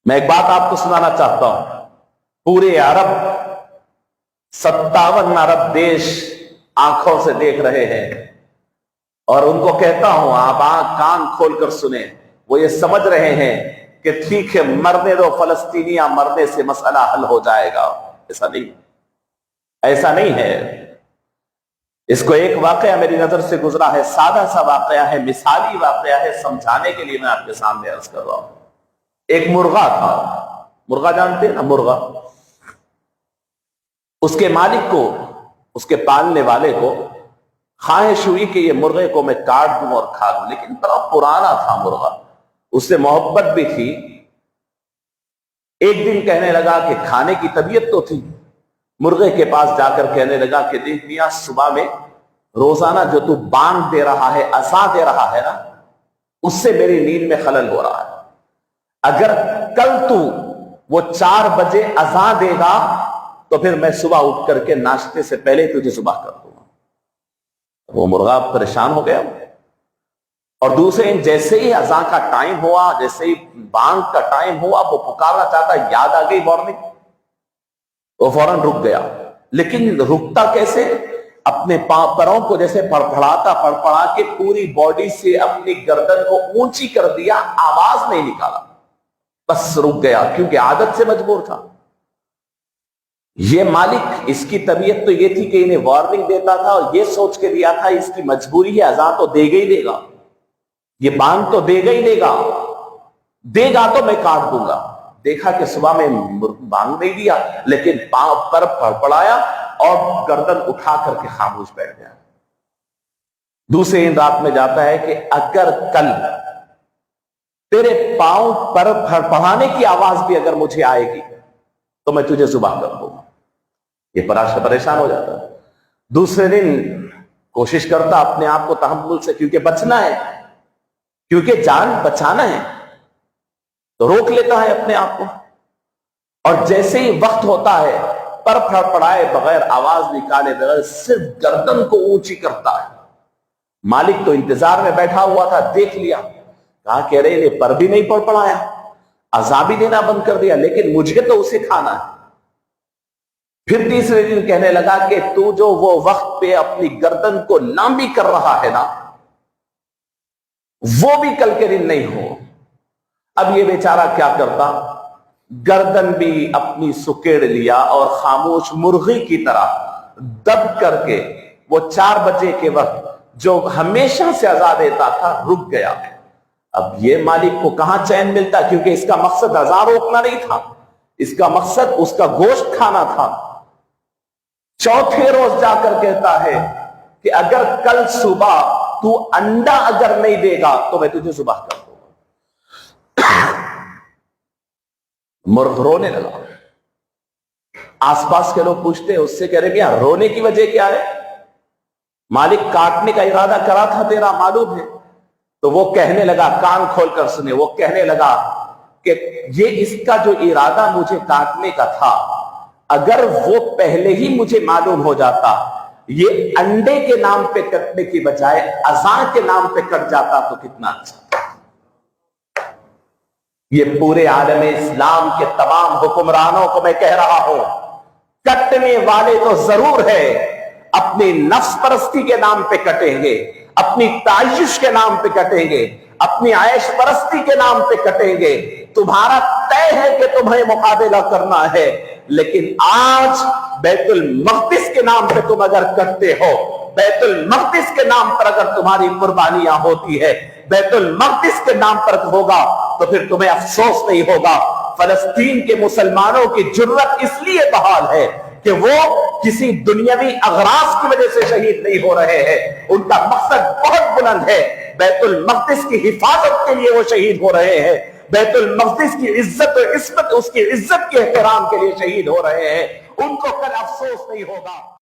میں ایک بات آپ کو سنانا چاہتا ہوں، پورے عرب 57 ارب دیش آنکھوں سے دیکھ رہے ہیں، اور ان کو کہتا ہوں آپ کان کھول کر سنیں، وہ یہ سمجھ رہے ہیں کہ ٹھیک ہے مرنے دو فلسطینیاں، مرنے سے مسئلہ حل ہو جائے گا۔ ایسا نہیں ہے۔ اس کو ایک واقعہ میری نظر سے گزرا ہے، سادہ سا واقعہ ہے، مثالی واقعہ ہے، سمجھانے کے لیے میں آپ کے سامنے عرض کر رہا ہوں۔ ایک مرغا تھا، مرغا جانتے ہیں نا، مرغا۔ اس کے مالک کو، اس کے پالنے والے کو خواہش ہوئی کہ یہ مرغے کو میں کاٹ دوں اور کھا لوں، لیکن بڑا پرانا تھا مرغا، اس سے محبت بھی تھی۔ ایک دن کہنے لگا کہ کھانے کی طبیعت تو تھی، مرغے کے پاس جا کر کہنے لگا کہ دیکھ میاں، صبح میں روزانہ جو تو بانگ دے رہا ہے، اذان دے رہا ہے نا، اس سے میری نیند میں خلل ہو رہا ہے۔ اگر کل تو وہ 4 بجے اذان دے گا تو پھر میں صبح اٹھ کر کے ناشتے سے پہلے تجھے صبح کر دوں گا۔ وہ مرغا پریشان ہو گیا، اور دوسرے دن جیسے ہی اذان کا ٹائم ہوا، جیسے ہی بانگ کا ٹائم ہوا، وہ پکارنا چاہتا، یاد آ گئی وارننگ، وہ فوراً رک گیا۔ لیکن رکتا کیسے؟ اپنے پروں کو جیسے پڑپڑا کے پوری باڈی سے اپنی گردن کو اونچی کر دیا، آواز نہیں نکالا، بس رک گیا، کیونکہ عادت سے مجبور تھا۔ یہ مالک، اس کی طبیعت تو یہ تھی کہ انہیں وارننگ دیتا تھا، اور یہ سوچ کے دیا تھا اس کی مجبوری ہے، اذان تو دے گا ہی دے گا، یہ بانگ تو دے گا ہی دے گا تو میں کاٹ دوں گا۔ دیکھا کہ صبح میں بانگ نہیں دیا، لیکن پاؤں پر پڑپڑایا اور گردن اٹھا کر کے خاموش بیٹھ گیا۔ دوسرے دن رات میں جاتا ہے کہ اگر کل تیرے پاؤں پر پڑپڑانے کی آواز بھی اگر مجھے آئے گی تو میں تجھے صبح کر دوں گا۔ یہ پریشان ہو جاتا ہے۔ دوسرے دن کوشش کرتا اپنے آپ کو تحمل سے، کیونکہ بچنا ہے، کیونکہ جان بچانا ہے، تو روک لیتا ہے اپنے آپ کو، اور جیسے ہی وقت ہوتا ہے پر پڑپڑائے بغیر، آواز نکالے بغیر، صرف گردن کو اونچی کرتا ہے۔ مالک تو انتظار میں بیٹھا ہوا تھا، دیکھ لیا، کہا کہ رہے پر بھی نہیں پڑپڑایا، اذان بھی دینا بند کر دیا، لیکن مجھے تو اسے کھانا ہے۔ پھر تیسرے دن کہنے لگا کہ تو جو وہ وقت پہ اپنی گردن کو لمبی کر رہا ہے نا، وہ بھی کل کے دن نہیں ہو۔ اب یہ بیچارہ کیا کرتا؟ گردن بھی اپنی سکیڑ لیا، اور خاموش مرغی کی طرح دب کر کے وہ 4 بجے کے وقت جو ہمیشہ سے اذان دیتا تھا، رک گیا۔ اب یہ مالک کو کہاں چین ملتا، کیونکہ اس کا مقصد اذان روکنا نہیں تھا، اس کا مقصد اس کا گوشت کھانا تھا۔ چوتھے روز جا کر کہتا ہے کہ اگر کل صبح تو انڈا اگر نہیں دے گا تو میں تجھے صبح کر دوں گا۔ مرغ رونے لگا۔ آس پاس کے لوگ پوچھتے ہیں اس سے، کہہ رہے میاں رونے کی وجہ کیا ہے؟ مالک کاٹنے کا ارادہ کرا تھا تیرا، معلوم ہے؟ تو وہ کہنے لگا، کان کھول کر سنے، وہ کہنے لگا کہ یہ اس کا جو ارادہ مجھے کاٹنے کا تھا، اگر وہ پہلے ہی مجھے معلوم ہو جاتا، یہ انڈے کے نام پہ کٹنے کی بجائے اذان کے نام پہ کٹ جاتا تو کتنا اچھا۔ یہ پورے عالم اسلام کے تمام حکمرانوں کو میں کہہ رہا ہوں، کٹنے والے تو ضرور ہے، اپنی نفس پرستی کے نام پہ کٹیں گے، اپنی تعیش کے نام پہ کٹیں گے، اپنی عیش پرستی کے نام پہ کٹیں گے۔ تمہارا طے ہے کہ تمہیں مقابلہ کرنا ہے، لیکن آج بیت المقدس کے نام پہ تم اگر کٹتے ہو، بیت المقدس کے نام پر اگر تمہاری قربانیاں ہوتی ہے، بیت المقدس کے نام پر ہوگا، تو پھر تمہیں افسوس نہیں ہوگا۔ فلسطین کے مسلمانوں کی جرت اس لیے بحال ہے کہ وہ کسی دنیاوی اغراض کی وجہ سے شہید نہیں ہو رہے ہیں، ان کا مقصد بہت بلند ہے، بیت المقدس کی حفاظت کے لیے وہ شہید ہو رہے ہیں، بیت المقدس کی عزت و عصمت، اس کی عزت کے احترام کے لیے شہید ہو رہے ہیں، ان کو کل افسوس نہیں ہوگا۔